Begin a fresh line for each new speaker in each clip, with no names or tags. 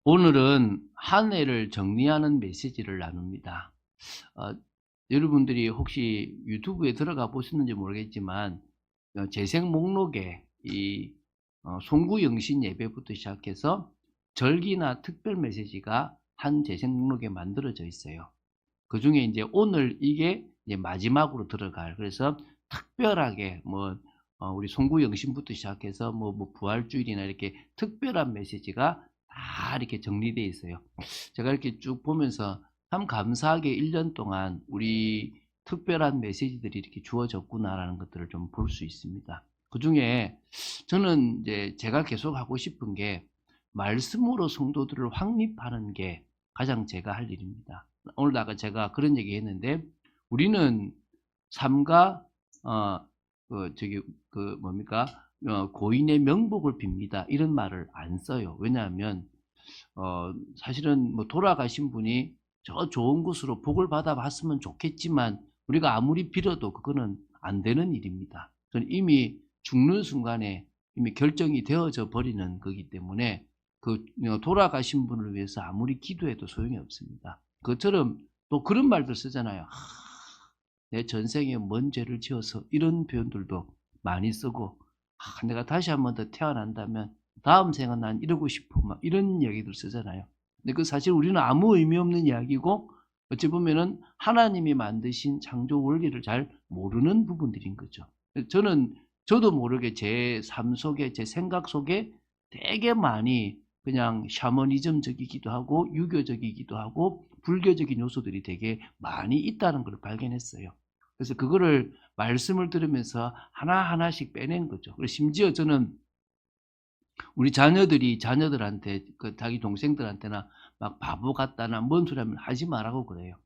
오늘은 한 해를 정리하는 메시지를 나눕니다. 어, 여러분들이 혹시 유튜브에 들어가 보셨는지 모르겠지만 재생 목록에 이 송구영신 예배부터 시작해서 절기나 특별 메시지가 한 재생 목록에 만들어져 있어요. 그중에 이제 오늘 이게 이제 마지막으로 들어갈, 그래서 특별하게 우리 송구영신부터 시작해서 부활주일이나 이렇게 특별한 메시지가 다 이렇게 정리되어 있어요. 제가 이렇게 쭉 보면서 참 감사하게 1년 동안 우리 특별한 메시지들이 이렇게 주어졌구나라는 것들을 좀 볼 수 있습니다. 그중에 저는 이제 제가 계속 하고 싶은 게 말씀으로 성도들을 확립하는 게 가장 제가 할 일입니다. 오늘 아까 제가 그런 얘기 했는데, 우리는 삼가 어 저기 뭡니까? 고인의 명복을 빕니다, 이런 말을 안 써요. 왜냐하면 사실은 돌아가신 분이 저 좋은 곳으로 복을 받아 봤으면 좋겠지만 우리가 아무리 빌어도 그거는 안 되는 일입니다. 저는 이미 죽는 순간에 이미 결정이 되어져 버리는 거기 때문에 돌아가신 분을 위해서 아무리 기도해도 소용이 없습니다. 그것처럼 또 그런 말들 쓰잖아요. 내 전생에 뭔 죄를 지어서, 이런 표현들도 많이 쓰고, 내가 다시 한 번 더 태어난다면 다음 생은 난 이러고 싶어, 막 이런 이야기들 쓰잖아요. 근데 그 사실 우리는 아무 의미 없는 이야기고, 어찌 보면은 하나님이 만드신 창조 원리를 잘 모르는 부분들인 거죠. 저도 모르게 제 삶 속에, 제 생각 속에 되게 많이 그냥 샤머니즘적이기도 하고 유교적이기도 하고 불교적인 요소들이 되게 많이 있다는 걸 발견했어요. 그래서 그거를 말씀을 들으면서 하나하나씩 빼낸 거죠. 그리고 심지어 저는 우리 자녀들한테, 자기 동생들한테나 막 바보 같다나 뭔 소리 하면 하지 말라고 그래요.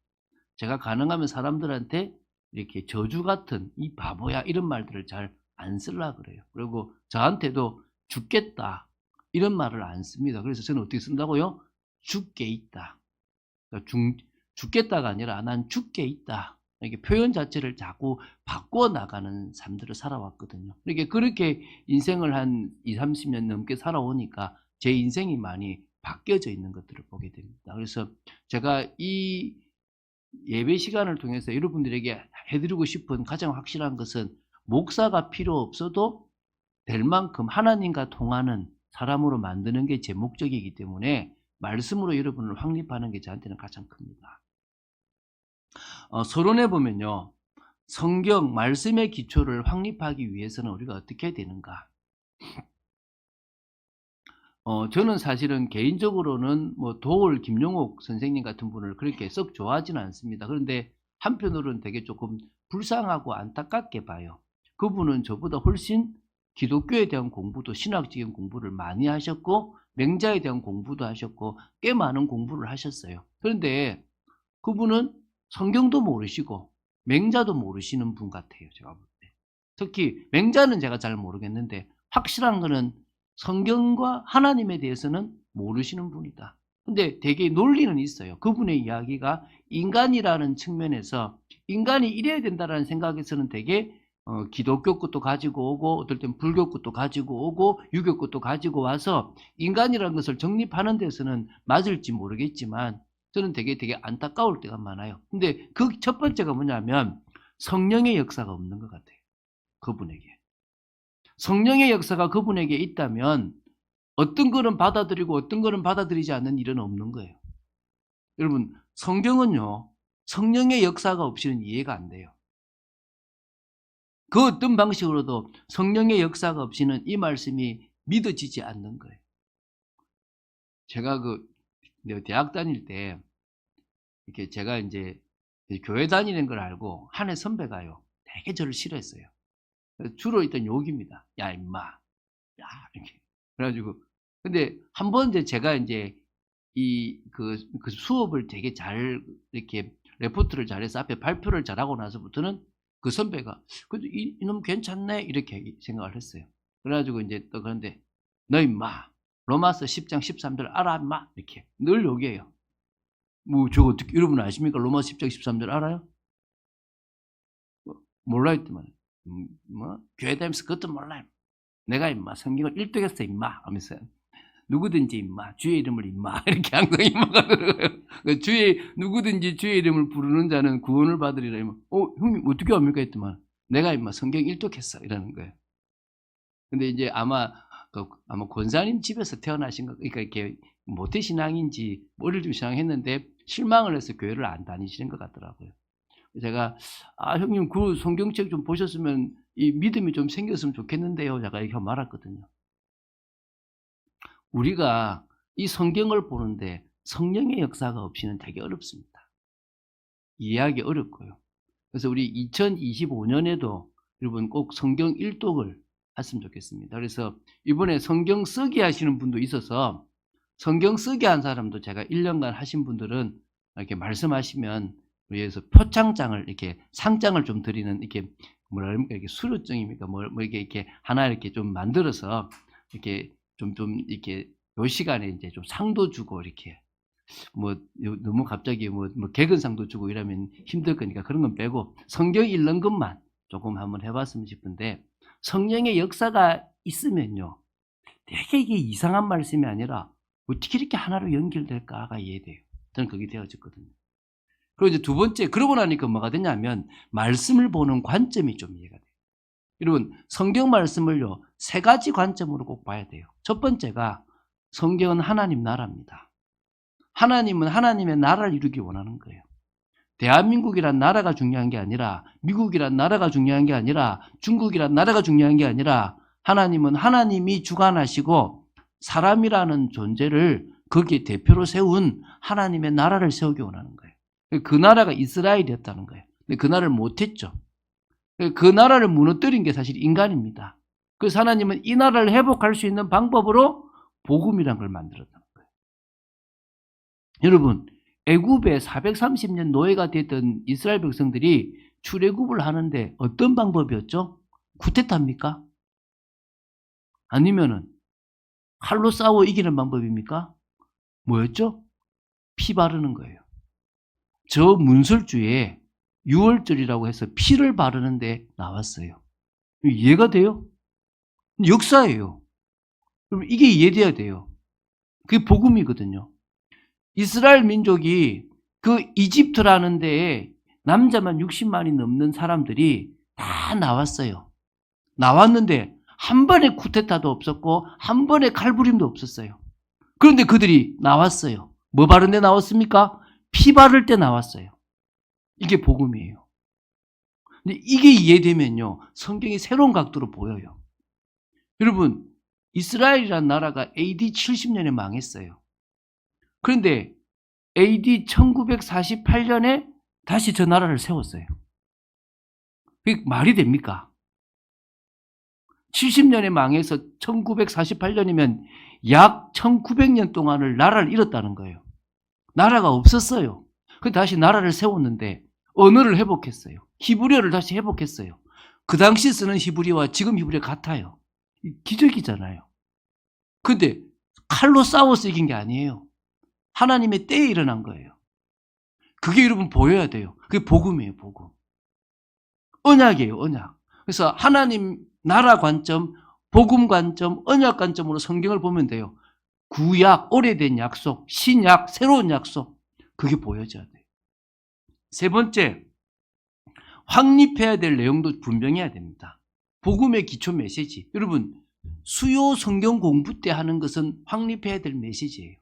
제가 가능하면 사람들한테 이렇게 저주 같은 이 바보야 이런 말들을 잘 안 쓰려고 그래요. 그리고 저한테도 죽겠다 이런 말을 안 씁니다. 그래서 저는 어떻게 쓴다고요? 죽게 있다. 그러니까 죽겠다가 아니라 난 죽게 있다. 이렇게 표현 자체를 자꾸 바꿔 나가는 삶들을 살아왔거든요. 그렇게 인생을 한 20, 30년 넘게 살아오니까 제 인생이 많이 바뀌어져 있는 것들을 보게 됩니다. 그래서 제가 이 예배 시간을 통해서 여러분들에게 해드리고 싶은 가장 확실한 것은, 목사가 필요 없어도 될 만큼 하나님과 통하는 사람으로 만드는 게 제 목적이기 때문에 말씀으로 여러분을 확립하는 게 저한테는 가장 큽니다. 서론에 보면요, 성경 말씀의 기초를 확립하기 위해서는 우리가 어떻게 해야 되는가? 저는 사실은 개인적으로는 도올 김용옥 선생님 같은 분을 그렇게 썩 좋아하지는 않습니다. 그런데 한편으로는 되게 조금 불쌍하고 안타깝게 봐요. 그분은 저보다 훨씬 기독교에 대한 공부도, 신학적인 공부를 많이 하셨고 맹자에 대한 공부도 하셨고 꽤 많은 공부를 하셨어요. 그런데 그분은 성경도 모르시고 맹자도 모르시는 분 같아요, 제가 볼 때. 특히 맹자는 제가 잘 모르겠는데 확실한 거는 성경과 하나님에 대해서는 모르시는 분이다. 근데 되게 논리는 있어요. 그분의 이야기가 인간이라는 측면에서 인간이 이래야 된다라는 생각에서는 되게 기독교 것도 가지고 오고 어떨 땐 불교 것도 가지고 오고 유교 것도 가지고 와서 인간이라는 것을 정립하는 데서는 맞을지 모르겠지만 저는 되게 안타까울 때가 많아요. 근데 그 첫 번째가 뭐냐면 성령의 역사가 없는 것 같아요, 그분에게. 성령의 역사가 그분에게 있다면 어떤 거는 받아들이고 어떤 거는 받아들이지 않는 일은 없는 거예요. 여러분, 성경은요, 성령의 역사가 없이는 이해가 안 돼요. 그 어떤 방식으로도 성령의 역사가 없이는 이 말씀이 믿어지지 않는 거예요. 제가 대학 다닐 때 이렇게 제가 이제 교회 다니는 걸 알고 한 해 선배가요, 되게 저를 싫어했어요. 주로 있던 욕입니다. 야 임마, 야 이렇게. 그래가지고 근데 한 번 이제 제가 이제 그 수업을 되게 잘 이렇게 레포트를 잘해서 앞에 발표를 잘하고 나서부터는 그 선배가 그래도 이놈 괜찮네 이렇게 생각을 했어요. 그래가지고 이제 또 그런데 너 임마 로마서 10장 13절 알아 임마 이렇게 늘 욕이에요. 저거 어떻게 여러분 아십니까? 로마서 10장 13절 알아요? 몰라 했더만 교회 다니면서 그것도 몰라. 내가 임마 성경을 1등했어 임마 하면서 누구든지 임마, 주의 이름을 임마 이렇게 항상 임마가 들어가요. 누구든지 주의 이름을 부르는 자는 구원을 받으리라. 형님 어떻게 합니까 했더만 내가 임마 성경 일독했어 이러는 거예요. 근데 이제 아마 권사님 집에서 태어나신 거, 그러니까 이렇게 모태 신앙인지 어릴 때 신앙했는데 실망을 해서 교회를 안 다니시는 것 같더라고요. 제가 형님 그 성경책 좀 보셨으면 이 믿음이 좀 생겼으면 좋겠는데요. 제가 이렇게 말했거든요. 우리가 이 성경을 보는데 성령의 역사가 없이는 되게 어렵습니다. 이해하기 어렵고요. 그래서 우리 2025년에도 여러분 꼭 성경 일독을 했으면 좋겠습니다. 그래서 이번에 성경 쓰기 하시는 분도 있어서 성경 쓰기 한 사람도 제가 1년간 하신 분들은 이렇게 말씀하시면 위에서 표창장을 이렇게 상장을 좀 드리는 이렇게 뭐랄까 이렇게 수료증입니까? 이렇게 하나 이렇게 좀 만들어서 이렇게 좀 이렇게 요 시간에 이제 좀 상도 주고 이렇게 너무 갑자기 개근상도 주고 이러면 힘들 거니까 그런 건 빼고 성경 읽는 것만 조금 한번 해봤으면 싶은데 성령의 역사가 있으면요 되게 이게 이상한 말씀이 아니라 어떻게 이렇게 하나로 연결될까가 이해돼요. 저는 그게 되어졌거든요. 그리고 이제 두 번째, 그러고 나니까 뭐가 되냐면 말씀을 보는 관점이 좀 이해가 돼요. 여러분 성경 말씀을요 3가지 관점으로 꼭 봐야 돼요. 첫 번째가 성경은 하나님 나라입니다. 하나님은 하나님의 나라를 이루기 원하는 거예요. 대한민국이란 나라가 중요한 게 아니라 미국이란 나라가 중요한 게 아니라 중국이란 나라가 중요한 게 아니라 하나님은 하나님이 주관하시고 사람이라는 존재를 거기에 대표로 세운 하나님의 나라를 세우기 원하는 거예요. 그 나라가 이스라엘이었다는 거예요. 근데 그 나라를 못했죠. 그 나라를 무너뜨린 게 사실 인간입니다. 그래서 하나님은 이 나라를 회복할 수 있는 방법으로 복음이란 걸 만들었다는 거예요. 여러분 애굽에 430년 노예가 됐던 이스라엘 백성들이 출애굽을 하는데 어떤 방법이었죠? 쿠데타입니까? 아니면은 칼로 싸워 이기는 방법입니까? 뭐였죠? 피 바르는 거예요. 저 문설주에 6월절이라고 해서 피를 바르는데 나왔어요. 이해가 돼요? 역사예요. 그럼 이게 이해돼야 돼요. 그게 복음이거든요. 이스라엘 민족이 그 이집트라는 데에 남자만 60만이 넘는 사람들이 다 나왔어요. 나왔는데 한 번의 쿠데타도 없었고 한 번의 칼부림도 없었어요. 그런데 그들이 나왔어요. 뭐 바른 데 나왔습니까? 피 바를 때 나왔어요. 이게 복음이에요. 근데 이게 이해되면요 성경이 새로운 각도로 보여요. 여러분 이스라엘이라는 나라가 AD 70년에 망했어요. 그런데 AD 1948년에 다시 저 나라를 세웠어요. 그게 말이 됩니까? 70년에 망해서 1948년이면 약 1900년 동안을 나라를 잃었다는 거예요. 나라가 없었어요. 그래서 다시 나라를 세웠는데 언어를 회복했어요. 히브리어를 다시 회복했어요. 그 당시 쓰는 히브리어와 지금 히브리어 같아요. 기적이잖아요. 근데 칼로 싸워서 이긴 게 아니에요. 하나님의 때에 일어난 거예요. 그게 여러분 보여야 돼요. 그게 복음이에요, 복음. 언약이에요, 언약. 그래서 하나님 나라 관점, 복음 관점, 언약 관점으로 성경을 보면 돼요. 구약, 오래된 약속, 신약, 새로운 약속. 그게 보여져야 돼요. 세 번째, 확립해야 될 내용도 분명해야 됩니다. 복음의 기초 메시지. 여러분, 수요 성경 공부 때 하는 것은 확립해야 될 메시지예요.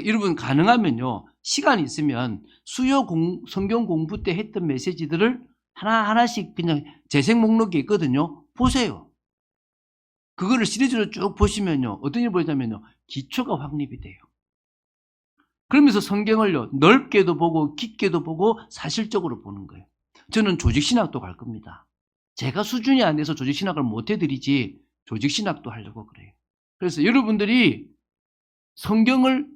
여러분 가능하면요 시간 있으면 수요 성경 공부 때 했던 메시지들을 하나하나씩 그냥 재생 목록이 있거든요. 보세요. 그거를 시리즈로 쭉 보시면요 어떤 일이 보이냐면요 기초가 확립이 돼요. 그러면서 성경을요 넓게도 보고 깊게도 보고 사실적으로 보는 거예요. 저는 조직신학도 갈 겁니다. 제가 수준이 안 돼서 조직신학을 못 해드리지 조직신학도 하려고 그래요. 그래서 여러분들이 성경을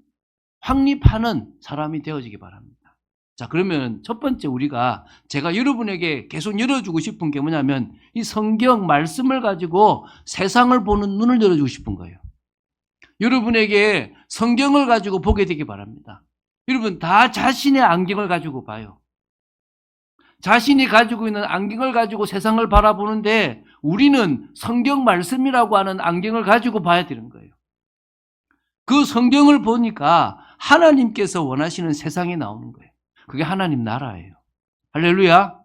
확립하는 사람이 되어지기 바랍니다. 자, 그러면 첫 번째 제가 여러분에게 계속 열어주고 싶은 게 뭐냐면 이 성경 말씀을 가지고 세상을 보는 눈을 열어주고 싶은 거예요. 여러분에게 성경을 가지고 보게 되기 바랍니다. 여러분 다 자신의 안경을 가지고 봐요. 자신이 가지고 있는 안경을 가지고 세상을 바라보는데 우리는 성경 말씀이라고 하는 안경을 가지고 봐야 되는 거예요. 그 성경을 보니까 하나님께서 원하시는 세상이 나오는 거예요. 그게 하나님 나라예요. 할렐루야.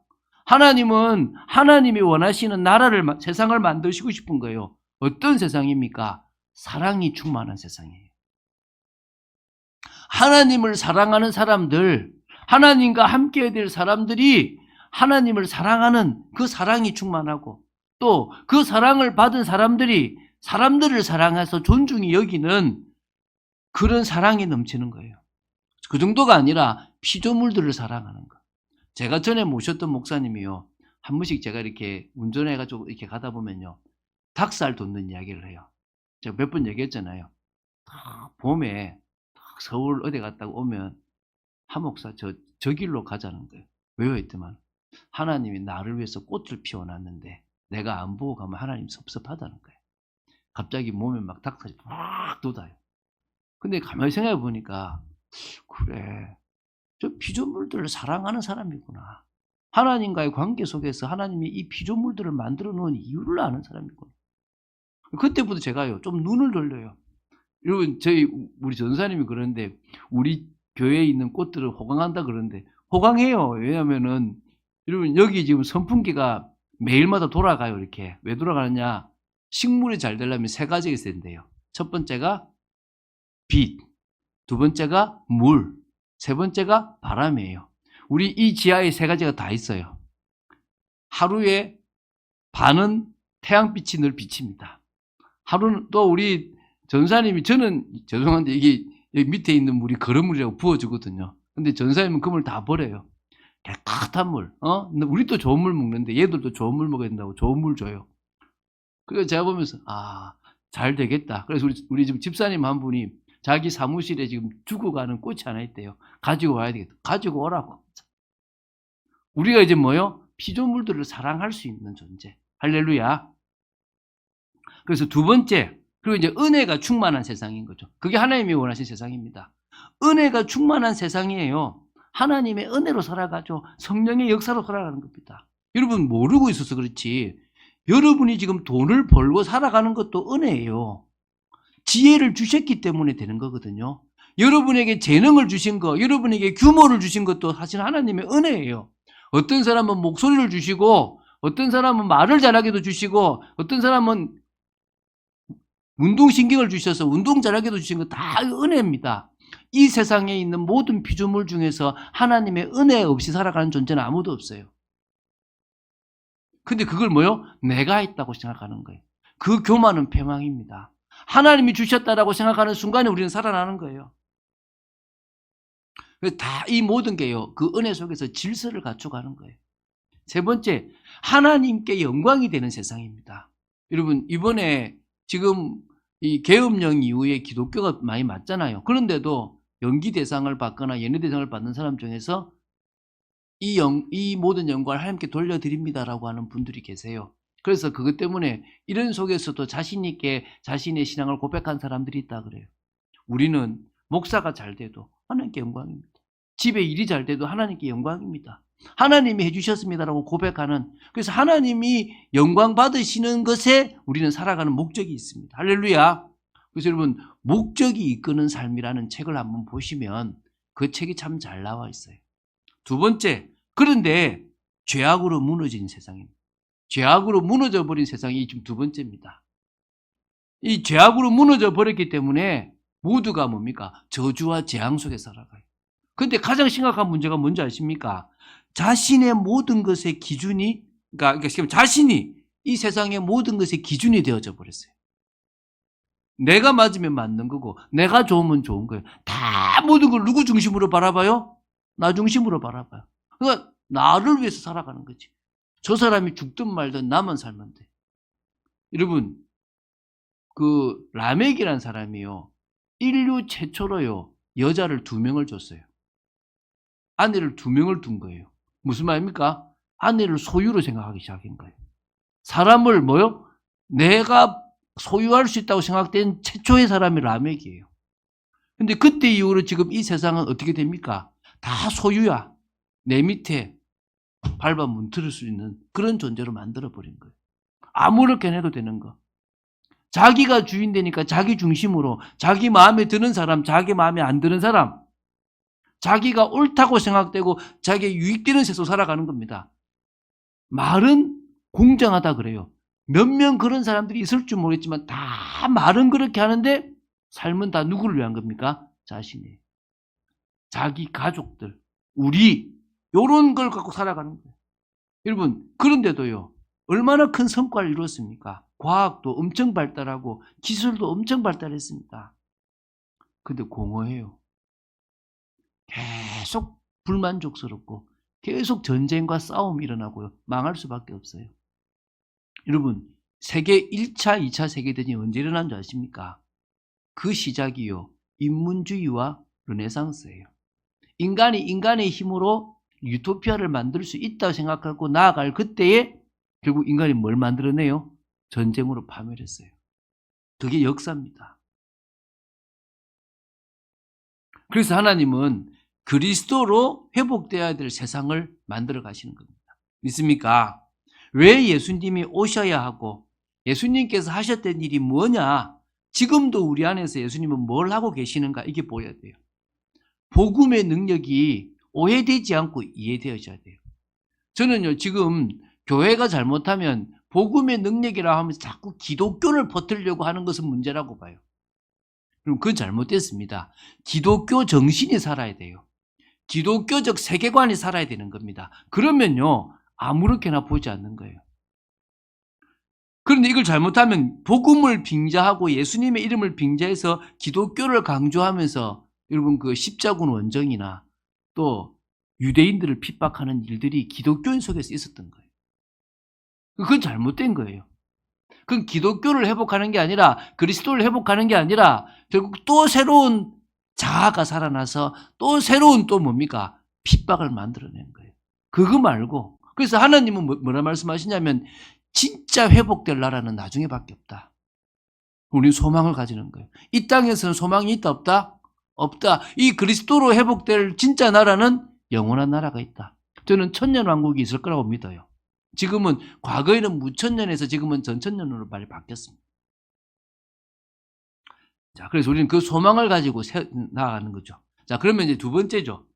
하나님은 하나님이 원하시는 나라를, 세상을 만드시고 싶은 거예요. 어떤 세상입니까? 사랑이 충만한 세상이에요. 하나님을 사랑하는 사람들, 하나님과 함께 될 사람들이 하나님을 사랑하는 그 사랑이 충만하고, 또 그 사랑을 받은 사람들이 사람들을 사랑해서 존중히 여기는 그런 사랑이 넘치는 거예요. 그 정도가 아니라 피조물들을 사랑하는 거. 제가 전에 모셨던 목사님이요, 한 번씩 제가 이렇게 운전해가지고 이렇게 가다 보면요, 닭살 돋는 이야기를 해요. 제가 몇 번 얘기했잖아요. 봄에 서울 어디 갔다가 오면 한 목사 저 길로 가자는 거예요. 왜요? 했더만 하나님이 나를 위해서 꽃을 피워놨는데 내가 안 보고 가면 하나님 섭섭하다는 거예요. 갑자기 몸에 막 닭살이 막 돋아요. 근데 가만히 생각해 보니까, 그래, 저 피조물들을 사랑하는 사람이구나. 하나님과의 관계 속에서 하나님이 이 피조물들을 만들어 놓은 이유를 아는 사람이구나. 그때부터 제가요, 좀 눈을 돌려요. 여러분, 우리 전사님이 그러는데, 우리 교회에 있는 꽃들을 호강한다 그러는데, 호강해요. 왜냐면은, 여러분, 여기 지금 선풍기가 매일마다 돌아가요, 이렇게. 왜 돌아가느냐? 식물이 잘 되려면 세 가지가 있어야 된대요. 첫 번째가 빛, 두 번째가 물, 세 번째가 바람이에요. 우리 이 지하에 세 가지가 다 있어요. 하루에 반은 태양빛이 늘 비칩니다. 하루는 또 우리 전사님이, 저는 죄송한데 이게 여기 밑에 있는 물이 거름물이라고 부어주거든요. 근데 전사님은 그 물 다 버려요. 깨끗한 물. 근데 우리 또 좋은 물 먹는데 얘들도 좋은 물 먹어야 된다고 좋은 물 줘요. 그래서 제가 보면서, 잘 되겠다. 그래서 우리 지금 집사님 한 분이 자기 사무실에 지금 죽어가는 꽃이 하나 있대요. 가지고 와야 되겠다. 가지고 오라고. 우리가 이제 뭐요? 피조물들을 사랑할 수 있는 존재. 할렐루야. 그래서 두 번째, 그리고 이제 은혜가 충만한 세상인 거죠. 그게 하나님이 원하신 세상입니다. 은혜가 충만한 세상이에요. 하나님의 은혜로 살아가죠. 성령의 역사로 살아가는 겁니다. 여러분 모르고 있어서 그렇지, 여러분이 지금 돈을 벌고 살아가는 것도 은혜예요. 지혜를 주셨기 때문에 되는 거거든요. 여러분에게 재능을 주신 거, 여러분에게 규모를 주신 것도 사실 하나님의 은혜예요. 어떤 사람은 목소리를 주시고, 어떤 사람은 말을 잘하게도 주시고, 어떤 사람은 운동신경을 주셔서 운동 잘하게도 주신 거 다 은혜입니다. 이 세상에 있는 모든 피조물 중에서 하나님의 은혜 없이 살아가는 존재는 아무도 없어요. 근데 그걸 뭐요? 내가 있다고 생각하는 거예요. 그 교만은 패망입니다. 하나님이 주셨다라고 생각하는 순간에 우리는 살아나는 거예요. 다 이 모든 게요, 그 은혜 속에서 질서를 갖춰가는 거예요. 세 번째, 하나님께 영광이 되는 세상입니다. 여러분, 이번에 지금 이 계엄령 이후에 기독교가 많이 맞잖아요. 그런데도 연기 대상을 받거나 연예 대상을 받는 사람 중에서 이 모든 영광을 하나님께 돌려드립니다라고 하는 분들이 계세요. 그래서 그것 때문에 이런 속에서도 자신 있게 자신의 신앙을 고백한 사람들이 있다 그래요. 우리는 목사가 잘 돼도 하나님께 영광입니다. 집에 일이 잘 돼도 하나님께 영광입니다. 하나님이 해주셨습니다라고 고백하는, 그래서 하나님이 영광 받으시는 것에 우리는 살아가는 목적이 있습니다. 할렐루야. 그래서 여러분, 목적이 이끄는 삶이라는 책을 한번 보시면 그 책이 참 잘 나와 있어요. 두 번째, 그런데 죄악으로 무너진 세상입니다. 죄악으로 무너져 버린 세상이 지금 두 번째입니다. 이 죄악으로 무너져 버렸기 때문에 모두가 뭡니까? 저주와 재앙 속에 살아가요. 그런데 가장 심각한 문제가 뭔지 아십니까? 자신의 모든 것의 기준이, 그러니까 지금 자신이 이 세상의 모든 것의 기준이 되어져 버렸어요. 내가 맞으면 맞는 거고, 내가 좋으면 좋은 거예요. 다 모든 걸 누구 중심으로 바라봐요? 나 중심으로 바라봐요. 그러니까 나를 위해서 살아가는 거지. 저 사람이 죽든 말든 나만 살면 돼. 여러분, 그 라멕이라는 사람이요, 인류 최초로요, 여자를 2명을 줬어요. 아내를 2명을 둔 거예요. 무슨 말입니까? 아내를 소유로 생각하기 시작한 거예요. 사람을 뭐요? 내가 소유할 수 있다고 생각된 최초의 사람이 라멕이에요. 근데 그때 이후로 지금 이 세상은 어떻게 됩니까? 다 소유야. 내 밑에 밟아 문틀을 수 있는 그런 존재로 만들어버린 거예요. 아무렇게나 해도 되는 거. 자기가 주인 되니까 자기 중심으로 자기 마음에 드는 사람, 자기 마음에 안 드는 사람, 자기가 옳다고 생각되고 자기에 유익되는 세상 살아가는 겁니다. 말은 공정하다 그래요. 몇 명 그런 사람들이 있을 줄 모르겠지만 다 말은 그렇게 하는데 삶은 다 누구를 위한 겁니까? 자신이. 자기 가족들, 우리 요런 걸 갖고 살아가는 거예요. 여러분 그런데도요. 얼마나 큰 성과를 이루었습니까? 과학도 엄청 발달하고 기술도 엄청 발달했습니다. 근데 공허해요. 계속 불만족스럽고 계속 전쟁과 싸움이 일어나고요. 망할 수밖에 없어요. 여러분 세계 1차, 2차 세계대전이 언제 일어난 줄 아십니까? 그 시작이요. 인문주의와 르네상스예요. 인간이 인간의 힘으로 유토피아를 만들 수 있다고 생각하고 나아갈 그때에 결국 인간이 뭘 만들어내요? 전쟁으로 파멸했어요. 그게 역사입니다. 그래서 하나님은 그리스도로 회복되어야 될 세상을 만들어 가시는 겁니다. 믿습니까? 왜 예수님이 오셔야 하고 예수님께서 하셨던 일이 뭐냐? 지금도 우리 안에서 예수님은 뭘 하고 계시는가? 이게 보여야 돼요. 복음의 능력이 오해되지 않고 이해되어져야 돼요. 저는요, 지금 교회가 잘못하면 복음의 능력이라 하면서 자꾸 기독교를 퍼뜨리려고 하는 것은 문제라고 봐요. 그럼 그건 잘못됐습니다. 기독교 정신이 살아야 돼요. 기독교적 세계관이 살아야 되는 겁니다. 그러면요, 아무렇게나 보지 않는 거예요. 그런데 이걸 잘못하면 복음을 빙자하고 예수님의 이름을 빙자해서 기독교를 강조하면서 여러분 그 십자군 원정이나 또 유대인들을 핍박하는 일들이 기독교인 속에서 있었던 거예요. 그건 잘못된 거예요. 그건 기독교를 회복하는 게 아니라 그리스도를 회복하는 게 아니라 결국 또 새로운 자아가 살아나서 또 새로운 또 뭡니까? 핍박을 만들어낸 거예요. 그거 말고 그래서 하나님은 뭐라 말씀하시냐면 진짜 회복될 나라는 나중에밖에 없다. 우리 소망을 가지는 거예요. 이 땅에서는 소망이 있다 없다? 없다. 이 그리스도로 회복될 진짜 나라는 영원한 나라가 있다. 저는 천년왕국이 있을 거라고 믿어요. 지금은 과거에는 무천년에서 지금은 전천년으로 많이 바뀌었습니다. 자, 그래서 우리는 그 소망을 가지고 나아가는 거죠. 자, 그러면 이제 두 번째죠.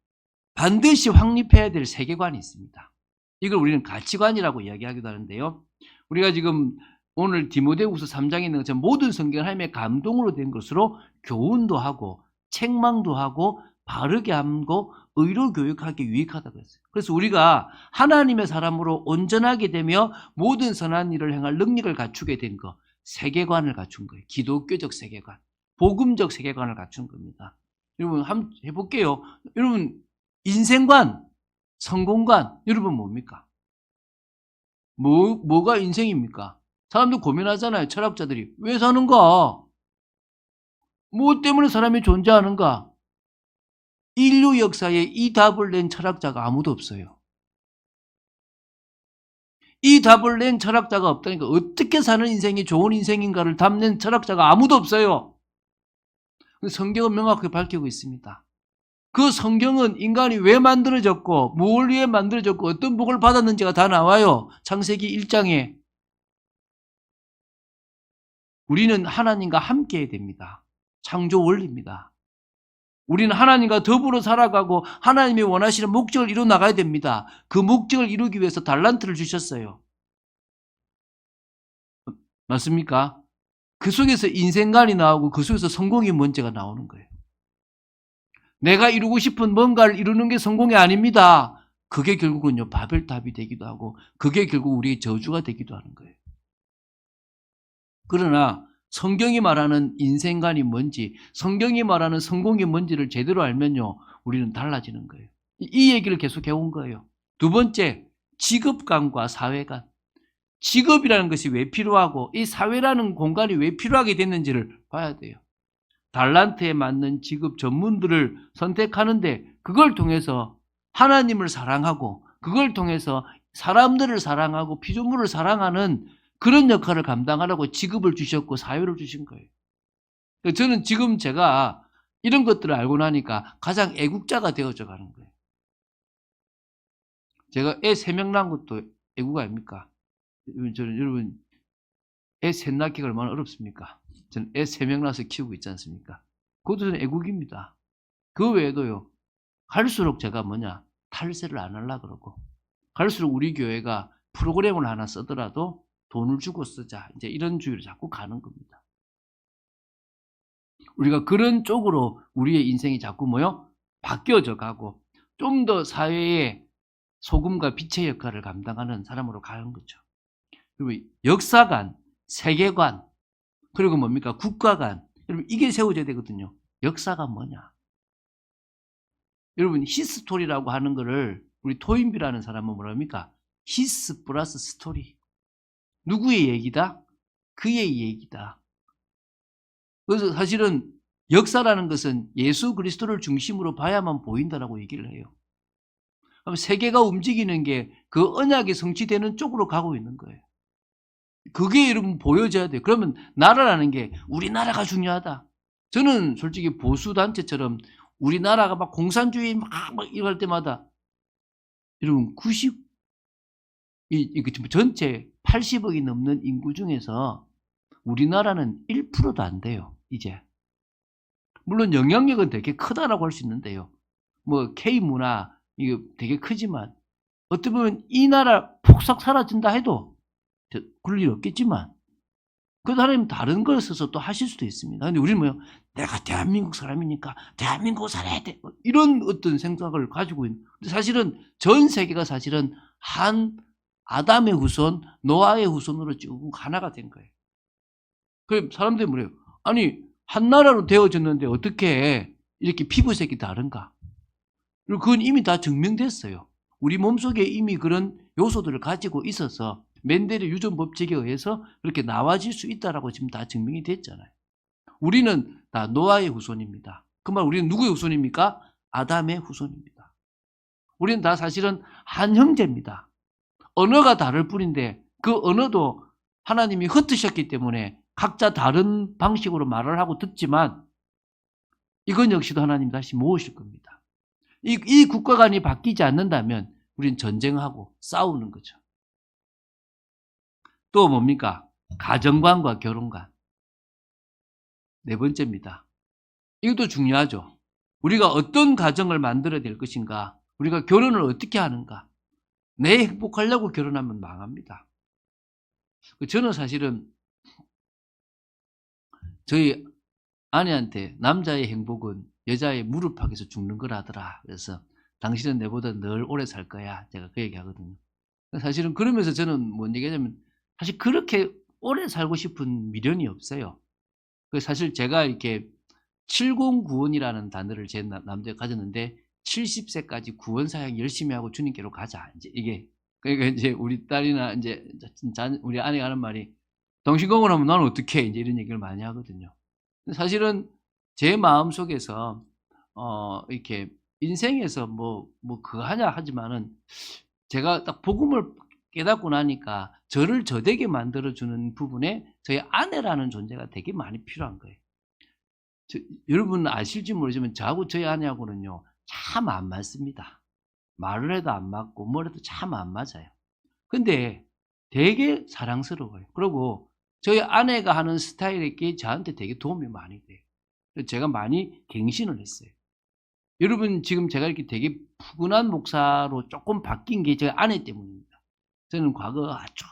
반드시 확립해야 될 세계관이 있습니다. 이걸 우리는 가치관이라고 이야기하기도 하는데요. 우리가 지금 오늘 디모데후서 3장에 있는 것처럼 모든 성경은 하나님의 감동으로 된 것으로 교훈도 하고 책망도 하고 바르게 하고 의로 교육하기 유익하다고 했어요. 그래서 우리가 하나님의 사람으로 온전하게 되며 모든 선한 일을 행할 능력을 갖추게 된 거, 세계관을 갖춘 거예요. 기독교적 세계관, 복음적 세계관을 갖춘 겁니다. 여러분 한번 해볼게요. 여러분 인생관, 성공관, 여러분 뭡니까? 뭐가 인생입니까? 사람들 고민하잖아요. 철학자들이. 왜 사는가? 뭐 때문에 사람이 존재하는가? 인류 역사에 이 답을 낸 철학자가 아무도 없어요. 이 답을 낸 철학자가 없다니까 어떻게 사는 인생이 좋은 인생인가를 답낸 철학자가 아무도 없어요. 성경은 명확하게 밝히고 있습니다. 그 성경은 인간이 왜 만들어졌고 뭘 위해 만들어졌고 어떤 복을 받았는지가 다 나와요. 창세기 1장에. 우리는 하나님과 함께 해야 됩니다. 창조 원리입니다. 우리는 하나님과 더불어 살아가고 하나님이 원하시는 목적을 이루어 나가야 됩니다. 그 목적을 이루기 위해서 달란트를 주셨어요. 맞습니까? 그 속에서 인생관이 나오고 그 속에서 성공이 뭔지가 나오는 거예요. 내가 이루고 싶은 뭔가를 이루는 게 성공이 아닙니다. 그게 결국은요 바벨탑이 되기도 하고 그게 결국 우리의 저주가 되기도 하는 거예요. 그러나 성경이 말하는 인생관이 뭔지, 성경이 말하는 성공이 뭔지를 제대로 알면요 우리는 달라지는 거예요. 이 얘기를 계속 해온 거예요. 두 번째, 직업관과 사회관. 직업이라는 것이 왜 필요하고 이 사회라는 공간이 왜 필요하게 됐는지를 봐야 돼요. 달란트에 맞는 직업 전문들을 선택하는데 그걸 통해서 하나님을 사랑하고 그걸 통해서 사람들을 사랑하고 피조물을 사랑하는 그런 역할을 감당하라고 직업을 주셨고 사회를 주신 거예요. 저는 지금 제가 이런 것들을 알고 나니까 가장 애국자가 되어져 가는 거예요. 제가 애 3명 낳은 것도 애국 아닙니까? 저는 여러분 애 셋 낳기가 얼마나 어렵습니까? 저는 애 3명 낳아서 키우고 있지 않습니까? 그것도 애국입니다. 그 외에도요. 갈수록 제가 탈세를 안 하려고 그러고, 갈수록 우리 교회가 프로그램을 하나 쓰더라도 돈을 주고 쓰자. 이제 이런 주의로 자꾸 가는 겁니다. 우리가 그런 쪽으로 우리의 인생이 자꾸 바뀌어져 가고 좀 더 사회에 소금과 빛의 역할을 감당하는 사람으로 가는 거죠. 그리고 역사관, 세계관, 그리고 국가관. 여러분, 이게 세워져야 되거든요. 역사가 뭐냐? 여러분, 히스토리라고 하는 거를 우리 토인비라는 사람은 뭐라 합니까? 히스 플러스 스토리. 누구의 얘기다? 그의 얘기다. 그래서 사실은 역사라는 것은 예수 그리스도를 중심으로 봐야만 보인다라고 얘기를 해요. 그럼 세계가 움직이는 게 그 언약이 성취되는 쪽으로 가고 있는 거예요. 그게 여러분 보여져야 돼요. 그러면 나라라는 게 우리나라가 중요하다. 저는 솔직히 보수단체처럼 우리나라가 막 공산주의 막 이럴 때마다 여러분 전체 80억이 넘는 인구 중에서 우리나라는 1%도 안 돼요. 이제. 물론 영향력은 되게 크다라고 할 수 있는데요. K문화 이거 되게 크지만 어떻게 보면 이 나라 폭삭 사라진다 해도 그럴 일 없겠지만 그 사람이 다른 걸 써서 또 하실 수도 있습니다. 근데 우리는 내가 대한민국 사람이니까 대한민국 살아야 돼. 이런 어떤 생각을 가지고 있는. 근데 사실은 전 세계가 사실은 한 아담의 후손, 노아의 후손으로 쭉 하나가 된 거예요. 그럼 사람들이 뭐래요? 아니, 한 나라로 되어졌는데 어떻게 이렇게 피부색이 다른가? 그리고 그건 이미 다 증명됐어요. 우리 몸속에 이미 그런 요소들을 가지고 있어서 멘델의 유전 법칙에 의해서 그렇게 나와질 수 있다라고 지금 다 증명이 됐잖아요. 우리는 다 노아의 후손입니다. 그 말 우리는 누구의 후손입니까? 아담의 후손입니다. 우리는 다 사실은 한 형제입니다. 언어가 다를 뿐인데 그 언어도 하나님이 흩으셨기 때문에 각자 다른 방식으로 말을 하고 듣지만 이건 역시도 하나님 다시 모으실 겁니다. 이 국가관이 바뀌지 않는다면 우리는 전쟁하고 싸우는 거죠. 또 뭡니까? 가정관과 결혼관. 네 번째입니다. 이것도 중요하죠. 우리가 어떤 가정을 만들어야 될 것인가? 우리가 결혼을 어떻게 하는가? 내 행복하려고 결혼하면 망합니다. 저는 사실은 저희 아내한테 남자의 행복은 여자의 무릎팍에서 죽는 거라더라. 그래서 당신은 내보다 늘 오래 살 거야. 제가 그 얘기 하거든요. 사실은 그러면서 저는 뭔 얘기냐면 사실 그렇게 오래 살고 싶은 미련이 없어요. 사실 제가 이렇게 70구원이라는 단어를 제 남자가 가졌는데 70세까지 구원 사역 열심히 하고 주님께로 가자. 이제 이게 그러니까 이제 우리 딸이나 이제 우리 아내가 하는 말이 당신 공헌하면 나는 어떻게 이제 이런 얘기를 많이 하거든요. 사실은 제 마음 속에서 이렇게 인생에서 그거 하냐 하지만은 제가 딱 복음을 깨닫고 나니까 저를 저되게 만들어주는 부분에 저희 아내라는 존재가 되게 많이 필요한 거예요. 여러분 아실지 모르지만 저하고 저희 아내하고는요 참 안 맞습니다. 말을 해도 안 맞고 뭘 해도 참 안 맞아요. 근데 되게 사랑스러워요. 그리고 저희 아내가 하는 스타일이 저한테 되게 도움이 많이 돼요. 제가 많이 갱신을 했어요. 여러분 지금 제가 이렇게 되게 푸근한 목사로 조금 바뀐 게 저희 아내 때문입니다. 저는 과거 아주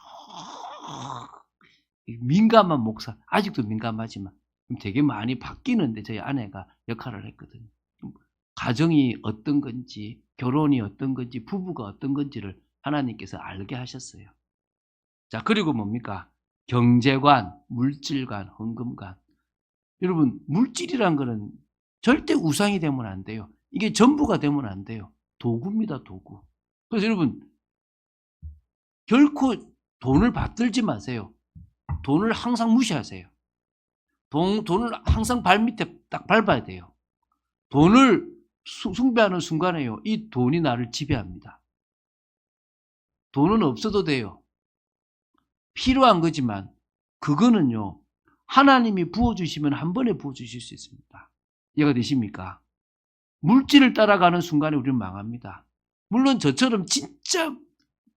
민감한 목사, 아직도 민감하지만 되게 많이 바뀌는데 저희 아내가 역할을 했거든요. 가정이 어떤 건지, 결혼이 어떤 건지, 부부가 어떤 건지를 하나님께서 알게 하셨어요. 자, 그리고 뭡니까? 경제관, 물질관, 헌금관. 여러분, 물질이란 거는 절대 우상이 되면 안 돼요. 이게 전부가 되면 안 돼요. 도구입니다, 도구. 그래서 여러분, 결코 돈을 받들지 마세요. 돈을 항상 무시하세요. 돈을 항상 발밑에 딱 밟아야 돼요. 돈을 숭배하는 순간에요. 이 돈이 나를 지배합니다. 돈은 없어도 돼요. 필요한 거지만 그거는요. 하나님이 부어주시면 한 번에 부어주실 수 있습니다. 이해가 되십니까? 물질을 따라가는 순간에 우리는 망합니다. 물론 저처럼 진짜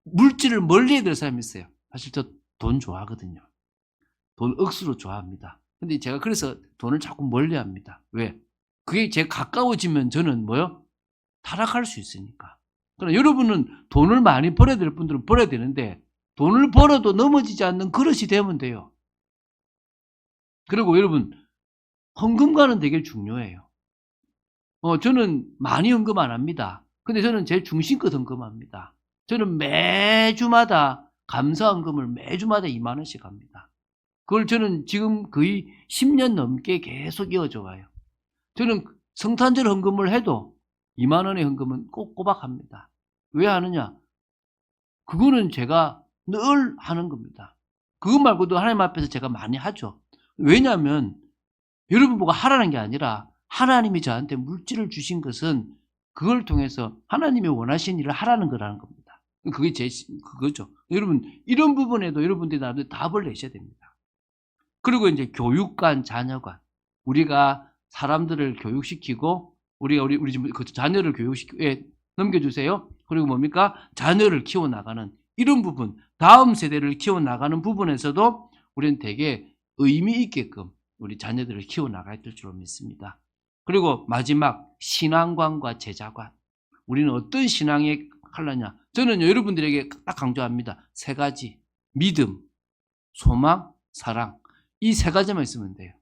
물질을 멀리해야 될 사람이 있어요. 사실 저 돈 좋아하거든요. 돈 억수로 좋아합니다. 근데 제가 그래서 돈을 자꾸 멀리합니다. 왜? 그게 제가 가까워지면 저는 뭐요? 타락할 수 있으니까. 그러나 여러분은 돈을 많이 벌어야 될 분들은 벌어야 되는데 돈을 벌어도 넘어지지 않는 그릇이 되면 돼요. 그리고 여러분 헌금과는 되게 중요해요. 저는 많이 헌금 안 합니다. 근데 저는 제 중심껏 헌금합니다. 저는 매주마다 감사헌금을 매주마다 2만 원씩 합니다. 그걸 저는 지금 거의 10년 넘게 계속 이어져 와요. 저는 성탄절 헌금을 해도 2만 원의 헌금은 꼭 꼬박합니다. 왜 하느냐? 그거는 제가 늘 하는 겁니다. 그것 말고도 하나님 앞에서 제가 많이 하죠. 왜냐하면 여러분 보고 하라는 게 아니라 하나님이 저한테 물질을 주신 것은 그걸 통해서 하나님이 원하신 일을 하라는 거라는 겁니다. 그게 그거죠. 여러분 이런 부분에도 여러분들이 나한테 답을 내셔야 됩니다. 그리고 이제 교육관, 자녀관, 우리가 사람들을 교육시키고 우리 집 그 자녀를 교육시키고 넘겨주세요. 그리고 뭡니까? 자녀를 키워나가는 이런 부분, 다음 세대를 키워나가는 부분에서도 우리는 되게 의미 있게끔 우리 자녀들을 키워나가야 될 줄 믿습니다. 그리고 마지막 신앙관과 제자관. 우리는 어떤 신앙에 하려냐? 저는 여러분들에게 딱 강조합니다. 3가지. 믿음, 소망, 사랑. 이 3가지만 있으면 돼요.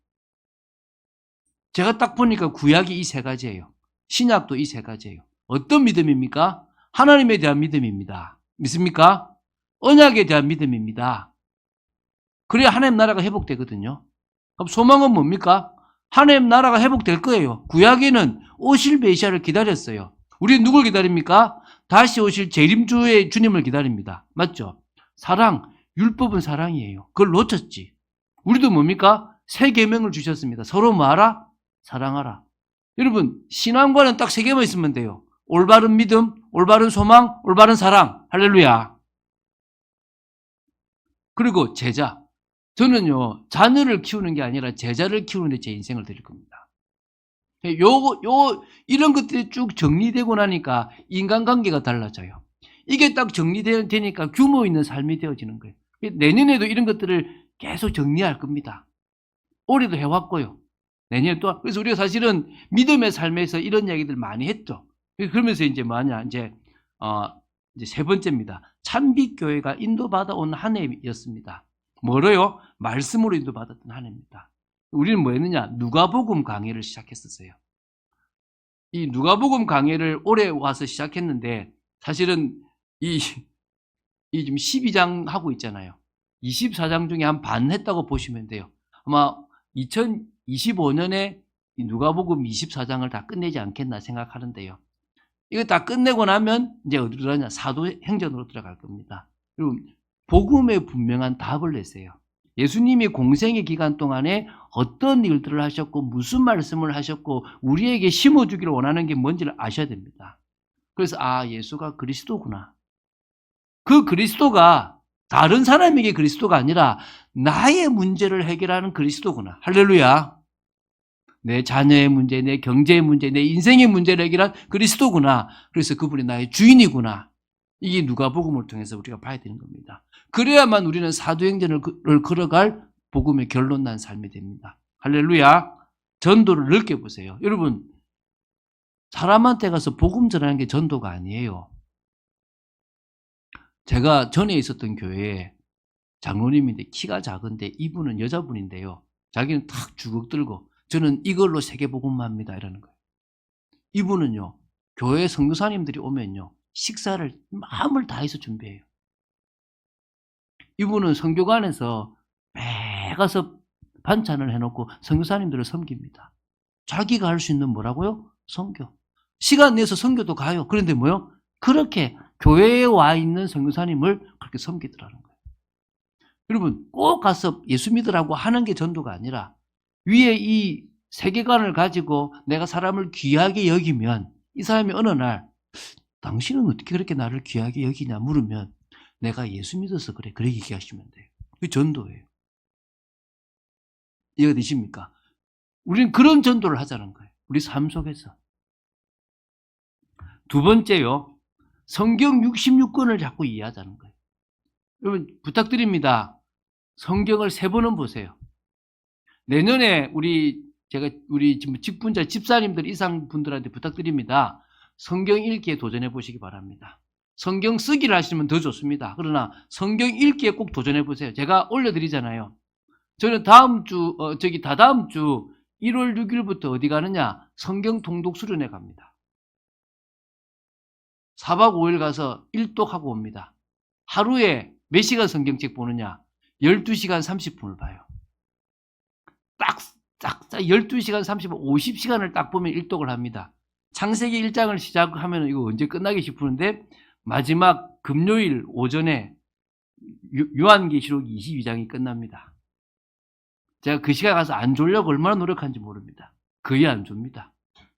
제가 딱 보니까 구약이 이 3가지예요. 신약도 이 3가지예요. 어떤 믿음입니까? 하나님에 대한 믿음입니다. 믿습니까? 언약에 대한 믿음입니다. 그래야 하나님 나라가 회복되거든요. 그럼 소망은 뭡니까? 하나님 나라가 회복될 거예요. 구약에는 오실 메시아를 기다렸어요. 우리는 누굴 기다립니까? 다시 오실 재림주의 주님을 기다립니다. 맞죠? 사랑, 율법은 사랑이에요. 그걸 놓쳤지. 우리도 뭡니까? 3계명을 주셨습니다. 서로 뭐하라? 사랑하라. 여러분 신앙과는 딱 3개만 있으면 돼요. 올바른 믿음, 올바른 소망, 올바른 사랑. 할렐루야. 그리고 제자. 저는요 자녀를 키우는 게 아니라 제자를 키우는 데 제 인생을 드릴 겁니다. 이런 것들이 쭉 정리되고 나니까 인간관계가 달라져요. 이게 딱 정리되니까 규모 있는 삶이 되어지는 거예요. 내년에도 이런 것들을 계속 정리할 겁니다. 올해도 해왔고요. 내년에 또. 그래서 우리가 사실은 믿음의 삶에서 이런 이야기들 많이 했죠. 그러면서 이제 뭐냐, 이제 3번째입니다. 찬빛교회가 인도받아온 한 해였습니다. 뭐로요? 말씀으로 인도받았던 한 해입니다. 우리는 뭐 했느냐? 누가복음 강해를 시작했었어요. 이 누가복음 강해를 올해 와서 시작했는데 사실은 지금 12장 하고 있잖아요. 24장 중에 한 반 했다고 보시면 돼요. 아마 2025년에 누가복음 24장을 다 끝내지 않겠나 생각하는데요. 이거 다 끝내고 나면 이제 어디로 가냐? 사도행전으로 들어갈 겁니다. 그리고 복음에 분명한 답을 냈어요. 예수님이 공생의 기간 동안에 어떤 일들을 하셨고 무슨 말씀을 하셨고 우리에게 심어주기를 원하는 게 뭔지를 아셔야 됩니다. 그래서 예수가 그리스도구나. 그 그리스도가 다른 사람에게 그리스도가 아니라 나의 문제를 해결하는 그리스도구나. 할렐루야. 내 자녀의 문제, 내 경제의 문제, 내 인생의 문제를 해결한 그리스도구나. 그래서 그분이 나의 주인이구나. 이게 누가복음을 통해서 우리가 봐야 되는 겁니다. 그래야만 우리는 사도행전을 걸어갈 복음의 결론 난 삶이 됩니다. 할렐루야. 전도를 넓게 보세요. 여러분 사람한테 가서 복음 전하는 게 전도가 아니에요. 제가 전에 있었던 교회에 장로님인데 키가 작은데 이분은 여자분인데요. 자기는 탁 주걱 들고 저는 이걸로 세계복음합니다 이러는 거예요. 이분은요 교회 선교사님들이 오면요 식사를 마음을 다해서 준비해요. 이분은 선교관에서 매 가서 반찬을 해놓고 선교사님들을 섬깁니다. 자기가 할 수 있는 뭐라고요? 선교. 시간 내서 선교도 가요. 그런데 뭐요? 그렇게 교회에 와 있는 선교사님을 그렇게 섬기더라는 거예요. 여러분 꼭 가서 예수 믿으라고 하는 게 전도가 아니라 위에 이 세계관을 가지고 내가 사람을 귀하게 여기면 이 사람이 어느 날 당신은 어떻게 그렇게 나를 귀하게 여기냐 물으면 내가 예수 믿어서 그래. 그렇게 얘기하시면 돼요. 그게 전도예요. 이해가 되십니까? 우리는 그런 전도를 하자는 거예요. 우리 삶 속에서. 2번째요. 성경 66권을 자꾸 이해하자는 거예요. 여러분 부탁드립니다. 성경을 3번은 보세요. 내년에 우리 지금 직분자 집사님들 이상 분들한테 부탁드립니다. 성경 읽기에 도전해 보시기 바랍니다. 성경 쓰기를 하시면 더 좋습니다. 그러나 성경 읽기에 꼭 도전해 보세요. 제가 올려드리잖아요. 저는 다다음 주 1월 6일부터 어디 가느냐? 성경 통독 수련회 갑니다. 4박 5일 가서 일독하고 옵니다. 하루에 몇 시간 성경책 보느냐? 12시간 30분을 봐요. 딱 12시간 30분, 50시간을 딱 보면 일독을 합니다. 창세기 1장을 시작하면 이거 언제 끝나게 싶은데 마지막 금요일 오전에 요한계시록 22장이 끝납니다. 제가 그 시간 가서 안 졸려고 얼마나 노력하는지 모릅니다. 거의 안 줍니다.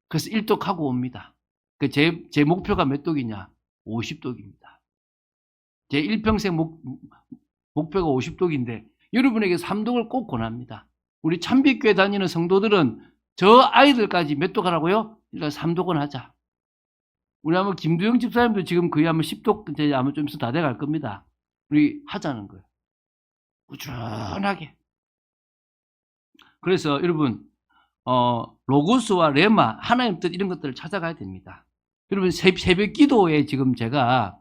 그래서 일독하고 옵니다. 제 목표가 몇 독이냐? 50독입니다. 제 일평생 목표가 50독인데 여러분에게 3독을 꼭 권합니다. 우리 참빛교회 다니는 성도들은 저 아이들까지 몇 독 하라고요? 일단 3독은 하자. 우리 아마 김두영 집사님도 지금 거의 아마 10독 이제 아마 좀 있으면 다 돼갈 겁니다. 우리 하자는 거예요. 꾸준하게. 그래서 여러분 로고스와 레마, 하나님 뜻 이런 것들을 찾아가야 됩니다. 여러분 새벽 기도에 지금 제가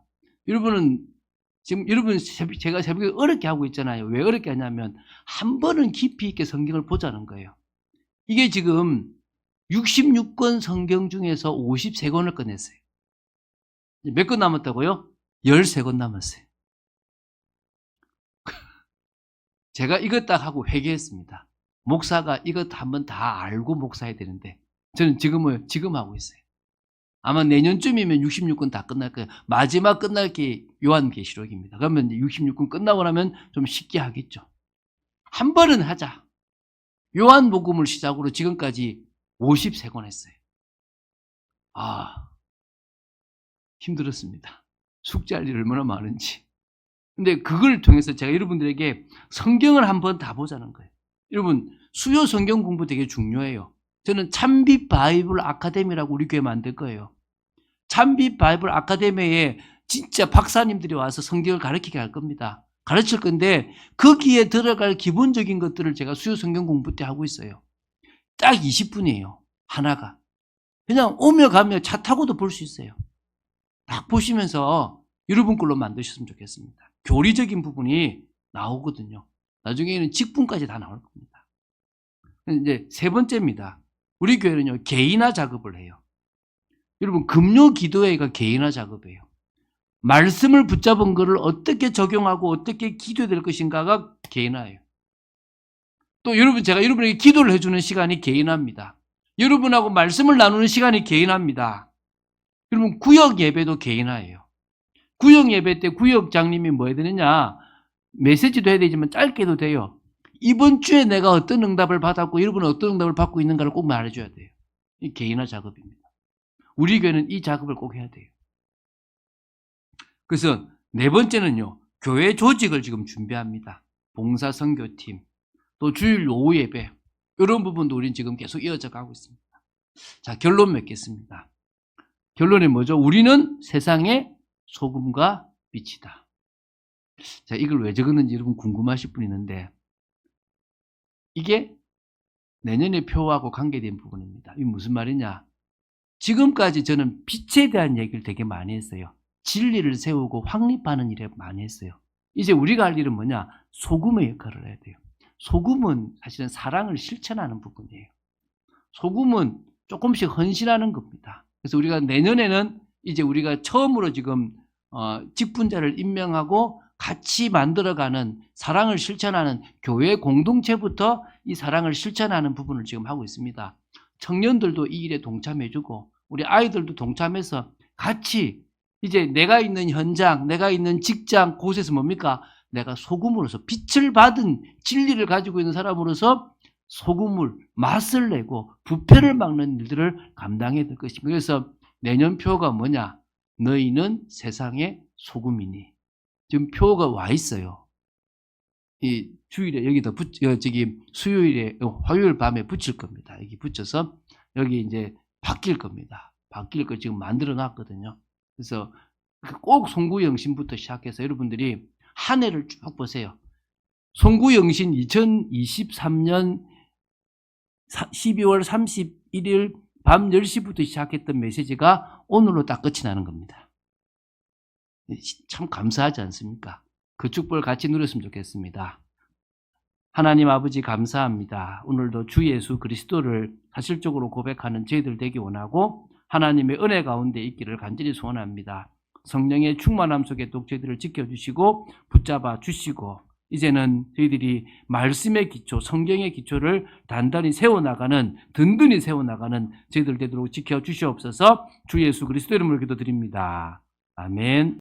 제가 새벽에 어렵게 하고 있잖아요. 왜 어렵게 하냐면 한 번은 깊이 있게 성경을 보자는 거예요. 이게 지금 66권 성경 중에서 53권을 꺼냈어요. 몇 권 남았다고요? 13권 남았어요. 제가 이것 딱 하고 회개했습니다. 목사가 이것 한번 다 알고 목사해야 되는데 저는 지금 하고 있어요. 아마 내년쯤이면 66권 다 끝날 거예요. 마지막 끝날 게 요한계시록입니다. 그러면 이제 66권 끝나고 나면 좀 쉽게 하겠죠. 한 번은 하자. 요한복음을 시작으로 지금까지 53권 했어요. 힘들었습니다. 숙제할 일이 얼마나 많은지. 근데 그걸 통해서 제가 여러분들에게 성경을 한번 다 보자는 거예요. 여러분 수요 성경 공부 되게 중요해요. 저는 참빛 바이블 아카데미라고 우리 교회 만들 거예요. 참빛 바이블 아카데미에 진짜 박사님들이 와서 성경을 가르치게 할 겁니다. 가르칠 건데 거기에 들어갈 기본적인 것들을 제가 수요 성경 공부 때 하고 있어요. 딱 20분이에요. 하나가. 그냥 오며 가며 차 타고도 볼 수 있어요. 딱 보시면서 여러분 걸로 만드셨으면 좋겠습니다. 교리적인 부분이 나오거든요. 나중에는 직분까지 다 나올 겁니다. 이제 세 번째입니다. 우리 교회는요, 개인화 작업을 해요. 여러분, 금요 기도회가 개인화 작업이에요. 말씀을 붙잡은 것을 어떻게 적용하고 어떻게 기도해야 될 것인가가 개인화예요. 또 제가 여러분에게 기도를 해주는 시간이 개인화입니다. 여러분하고 말씀을 나누는 시간이 개인화입니다. 여러분, 구역 예배도 개인화예요. 구역 예배 때 구역장님이 뭐 해야 되느냐? 메시지도 해야 되지만 짧게도 돼요. 이번 주에 내가 어떤 응답을 받았고 여러분은 어떤 응답을 받고 있는가를 꼭 말해줘야 돼요. 이 개인화 작업입니다. 우리 교회는 이 작업을 꼭 해야 돼요. 그래서 네 번째는요. 교회 조직을 지금 준비합니다. 봉사 선교팀, 또 주일 오후 예배 이런 부분도 우리는 지금 계속 이어져 가고 있습니다. 자, 결론 맺겠습니다. 결론이 뭐죠? 우리는 세상의 소금과 빛이다. 자, 이걸 왜 적었는지 여러분 궁금하실 분 있는데 이게 내년의 표하고 관계된 부분입니다. 이게 무슨 말이냐? 지금까지 저는 빛에 대한 얘기를 되게 많이 했어요. 진리를 세우고 확립하는 일을 많이 했어요. 이제 우리가 할 일은 뭐냐? 소금의 역할을 해야 돼요. 소금은 사실은 사랑을 실천하는 부분이에요. 소금은 조금씩 헌신하는 겁니다. 그래서 우리가 내년에는 이제 우리가 처음으로 지금 직분자를 임명하고 같이 만들어가는 사랑을 실천하는 교회 공동체부터 이 사랑을 실천하는 부분을 지금 하고 있습니다. 청년들도 이 일에 동참해주고 우리 아이들도 동참해서 같이 이제 내가 있는 현장, 내가 있는 직장, 곳에서 뭡니까? 내가 소금으로서 빛을 받은 진리를 가지고 있는 사람으로서 소금을 맛을 내고 부패를 막는 일들을 감당해야 될 것입니다. 그래서 내년 표가 뭐냐? 너희는 세상의 소금이니. 지금 표가 와 있어요. 이 주일에 여기다 수요일에 화요일 밤에 붙일 겁니다. 여기 붙여서 여기 이제 바뀔 겁니다. 바뀔 거 지금 만들어 놨거든요. 그래서 꼭 송구영신부터 시작해서 여러분들이 한 해를 쭉 보세요. 송구영신 2023년 12월 31일 밤 10시부터 시작했던 메시지가 오늘로 딱 끝이 나는 겁니다. 참 감사하지 않습니까? 그 축복을 같이 누렸으면 좋겠습니다. 하나님 아버지 감사합니다. 오늘도 주 예수 그리스도를 사실적으로 고백하는 저희들 되기 원하고 하나님의 은혜 가운데 있기를 간절히 소원합니다. 성령의 충만함 속에 또 저희들을 지켜주시고 붙잡아 주시고 이제는 저희들이 말씀의 기초, 성경의 기초를 단단히 세워나가는, 든든히 세워나가는 저희들 되도록 지켜주시옵소서. 주 예수 그리스도 이름으로 기도드립니다. 아멘.